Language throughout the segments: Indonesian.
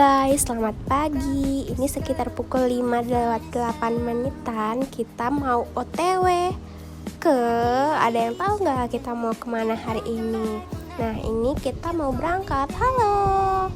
guys, selamat pagi. Ini sekitar pukul 5:08 kita mau OTW ke, ada yang tahu nggak kita mau kemana hari ini? Nah, ini kita mau berangkat. Halo.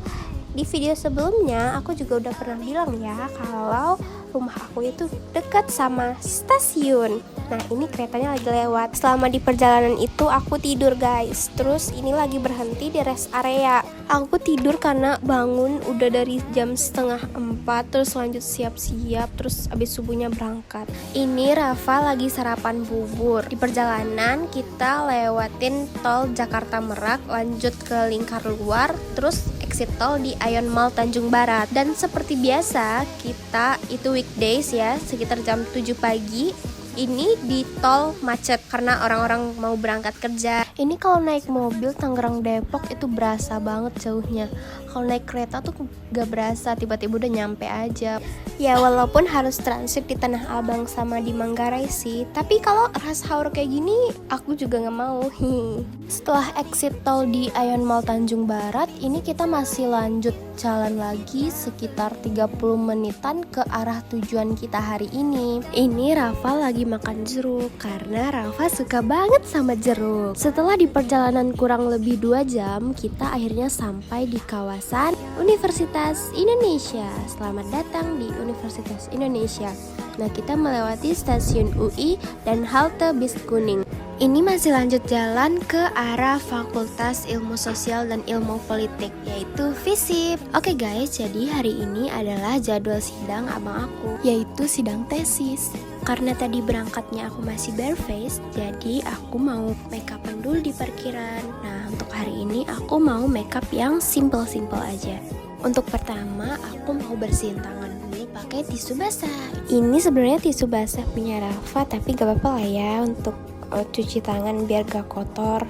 Di video sebelumnya aku juga udah pernah bilang ya kalau rumah aku itu dekat sama stasiun. Nah, ini keretanya lagi lewat. Selama di perjalanan itu aku tidur guys. Terus ini lagi berhenti di rest area. Aku tidur karena bangun udah dari jam 3:30. Terus lanjut siap-siap. Terus abis subuhnya berangkat. Ini Rafa lagi sarapan bubur. Di perjalanan kita lewatin tol Jakarta Merak, lanjut ke Lingkar Luar, terus exit tol di Ion Mall Tanjung Barat. Dan seperti biasa kita itu weekdays ya, sekitar jam 7 pagi. Ini di tol macet karena orang-orang mau berangkat kerja. Ini kalau naik mobil Tangerang Depok itu berasa banget jauhnya. Kalau naik kereta tuh gak berasa, tiba-tiba udah nyampe aja. Ya walaupun harus transit di Tanah Abang sama di Manggarai sih, tapi kalau rush hour kayak gini aku juga gak mau. Setelah exit tol di Ion Mall Tanjung Barat, ini kita masih lanjut jalan lagi sekitar 30 menitan ke arah tujuan kita hari ini. Ini Rafa lagi makan jeruk karena Rafa suka banget sama jeruk. Setelah di perjalanan kurang lebih 2 jam, kita akhirnya sampai di kawasan Universitas Indonesia. Selamat datang di Universitas Indonesia. Nah, kita melewati stasiun UI dan halte bis kuning. Ini masih lanjut jalan ke arah Fakultas Ilmu Sosial dan Ilmu Politik, yaitu FISIP. Oke guys, jadi hari ini adalah jadwal sidang abang aku, yaitu sidang tesis. Karena tadi berangkatnya aku masih bareface, jadi aku mau makeupan dulu di parkiran. Nah, untuk hari ini aku mau makeup yang simple-simple aja. Untuk pertama, aku mau bersihin tangan dulu pakai tisu basah. Ini sebenarnya tisu basah punya Rafa, tapi gak apa-apa lah ya untuk cuci tangan biar gak kotor.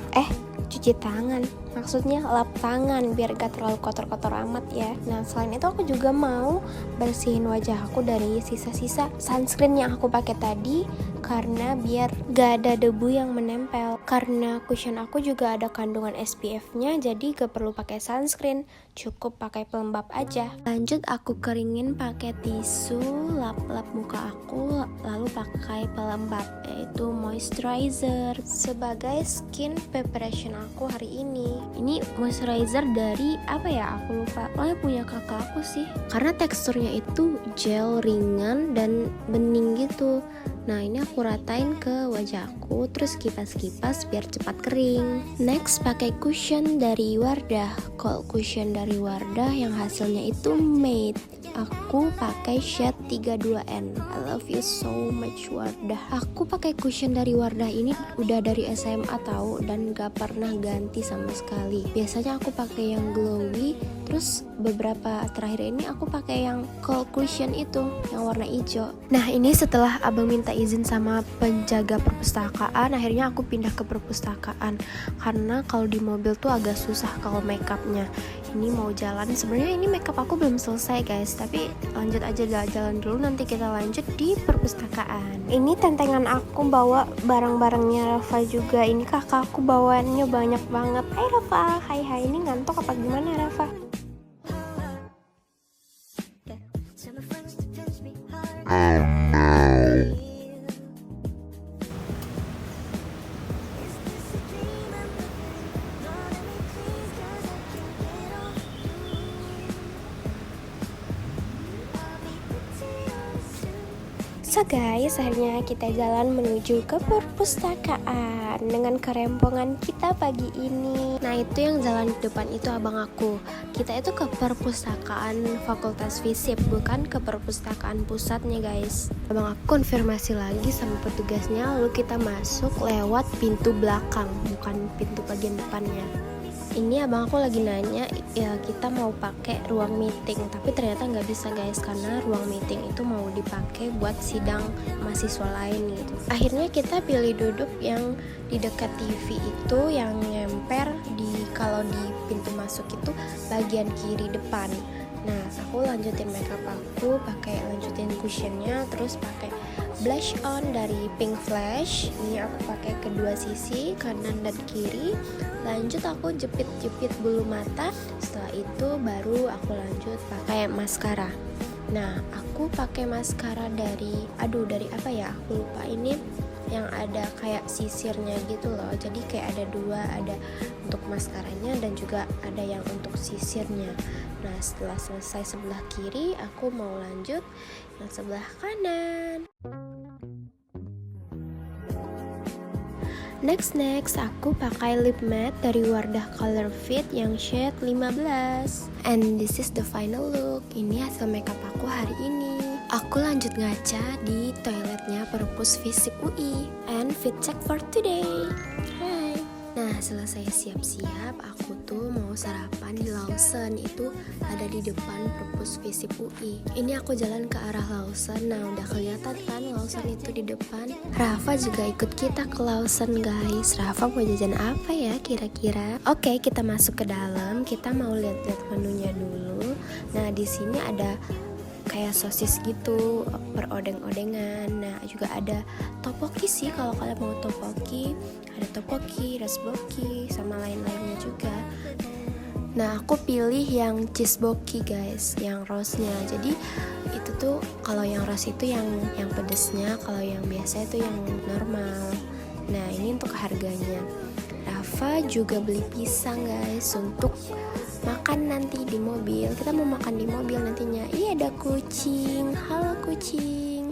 Cuci tangan, maksudnya lap tangan biar gak terlalu kotor-kotor amat ya. Nah, selain itu aku juga mau bersihin wajah aku dari sisa-sisa sunscreen yang aku pakai tadi, karena biar gak ada debu yang menempel. Karena cushion aku juga ada kandungan SPF-nya, jadi gak perlu pakai sunscreen, cukup pakai pelembab aja. Lanjut aku keringin pakai tisu, lap-lap muka aku, lalu pakai pelembab yaitu moisturizer sebagai skin preparation aku hari ini. Ini moisturizer dari apa ya, aku lupa, pokoknya punya kakak aku sih, karena teksturnya itu gel ringan dan bening gitu. Nah, ini aku ratain ke wajah aku, terus kipas-kipas biar cepat kering. Next, pakai cushion dari Wardah. Kalau cushion dari Wardah yang hasilnya itu matte, aku pakai shade 32N. I love you so much Wardah. Aku pakai cushion dari Wardah ini udah dari SMA tahu, dan gak pernah ganti sama sekali. Biasanya aku pakai yang glowy, terus beberapa terakhir ini aku pakai yang cold cushion itu yang warna hijau. Nah, ini setelah abang minta izin sama penjaga perpustakaan, akhirnya aku pindah ke perpustakaan karena kalau di mobil tuh agak susah kalau makeupnya. Ini mau jalan, sebenarnya ini makeup aku belum selesai guys, tapi lanjut aja jalan dulu, nanti kita lanjut di perpustakaan. Ini tentengan aku bawa barang-barangnya Rafa juga. Ini kakak aku bawaannya banyak banget. Hai Rafa, hai, ini ngantuk apa gimana Rafa? Oh no. So guys, akhirnya kita jalan menuju ke perpustakaan dengan kerempongan kita pagi ini. Nah, itu yang jalan di depan itu abang aku. Kita itu ke perpustakaan Fakultas FISIP, bukan ke perpustakaan pusatnya guys. Abang aku konfirmasi lagi sama petugasnya, lalu kita masuk lewat pintu belakang, bukan pintu bagian depannya. Ini abang aku lagi nanya ya kita mau pakai ruang meeting, tapi ternyata nggak bisa guys, karena ruang meeting itu mau dipakai buat sidang mahasiswa lain gitu. Akhirnya kita pilih duduk yang di dekat TV itu, yang nyemper di, kalau di pintu masuk itu bagian kiri depan. Nah, aku lanjutin makeup aku, lanjutin cushionnya, terus pakai blush on dari Pink Flash. Ini aku pakai kedua sisi, kanan dan kiri. Lanjut aku jepit-jepit bulu mata. Setelah itu baru aku lanjut pakai maskara. Nah, aku pakai maskara dari apa ya? Aku lupa, ini yang ada kayak sisirnya gitu loh. Jadi kayak ada dua, ada untuk maskaranya dan juga ada yang untuk sisirnya. Nah, setelah selesai sebelah kiri, aku mau lanjut yang sebelah kanan. Next, aku pakai lip matte dari Wardah Color Fit yang shade 15. And this is the final look. Ini hasil makeup aku hari ini. Aku lanjut ngaca di toiletnya Perpus Visip UI. And fit check for today. Hai. Nah, selesai siap-siap, aku tuh mau sarapan di Lawson. Itu ada di depan Perpus Visip UI. Ini aku jalan ke arah Lawson. Nah, udah kelihatan kan Lawson itu di depan. Rafa juga ikut kita ke Lawson, guys. Rafa mau jajan apa ya kira-kira? Oke, kita masuk ke dalam. Kita mau lihat-lihat menunya dulu. Nah, di sini ada kayak sosis gitu, perodeng-odengan. Nah, juga ada topoki sih kalau kalian mau topoki. Ada topoki, rasboki, sama lain-lainnya juga. Nah, aku pilih yang cheeseboki, guys, yang rose-nya. Jadi itu tuh kalau yang rose itu yang pedesnya, kalau yang biasa itu yang normal. Nah, ini untuk harganya. Rafa juga beli pisang, guys, untuk makan nanti di mobil. Kita mau makan di mobil nantinya. Iya, ada kucing. Halo kucing.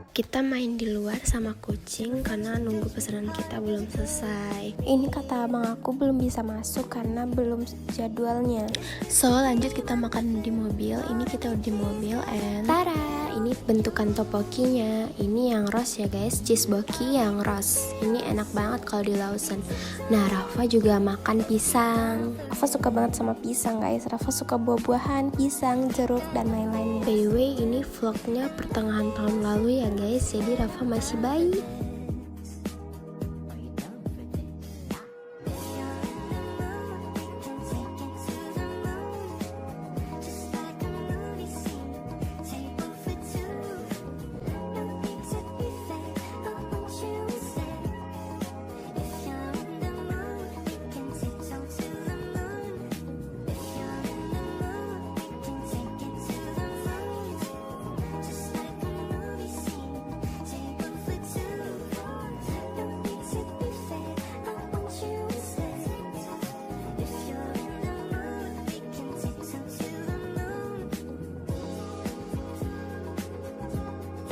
Kita main di luar sama kucing karena nunggu pesanan kita belum selesai. Ini kata abang aku belum bisa masuk karena belum jadwalnya. So, lanjut kita makan di mobil. Ini kita udah di mobil and tara, ini bentukan topokinya. Ini yang rose ya, guys. Cheeseboki yang rose. Ini enak banget kalau di Lawson. Nah, Rafa juga makan pisang. Rafa suka banget sama pisang, guys. Rafa suka buah-buahan, pisang, jeruk, dan lain-lain. By the way, ini vlognya pertengahan tahun lalu ya, guys. Jadi Rafa masih bayi.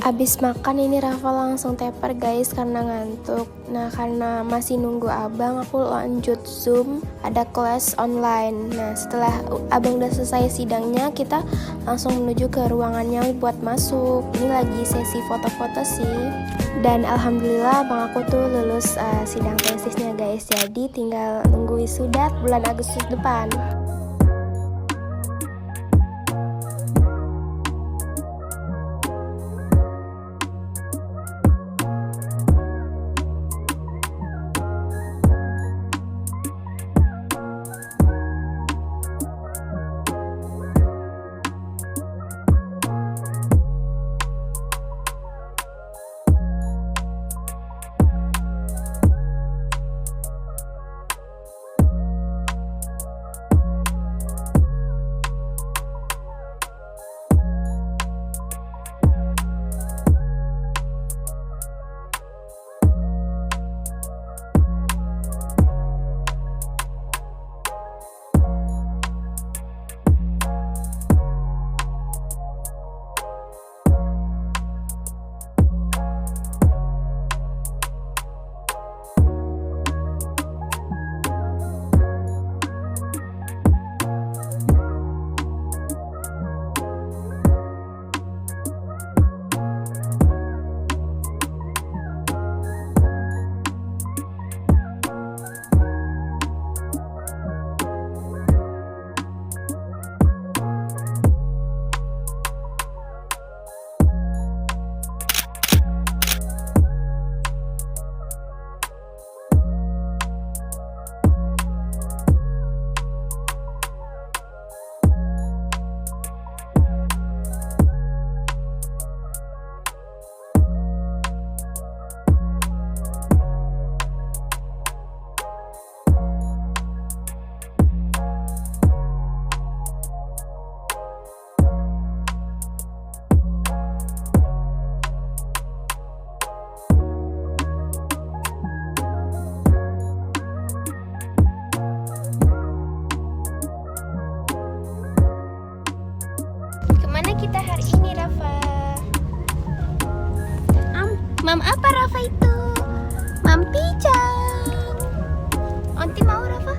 Abis makan ini Rafa langsung teper, guys, karena ngantuk. Nah, karena masih nunggu abang, aku lanjut Zoom, ada kelas online. Nah, setelah abang udah selesai sidangnya, kita langsung menuju ke ruangannya buat masuk. Ini lagi sesi foto-foto sih. Dan alhamdulillah abang aku tuh lulus sidang tesisnya, guys. Jadi tinggal nunggu wisuda bulan Agustus depan. kita hari ini, Rafa? Mam apa Rafa itu? Mam Pican. Onti mau Rafa?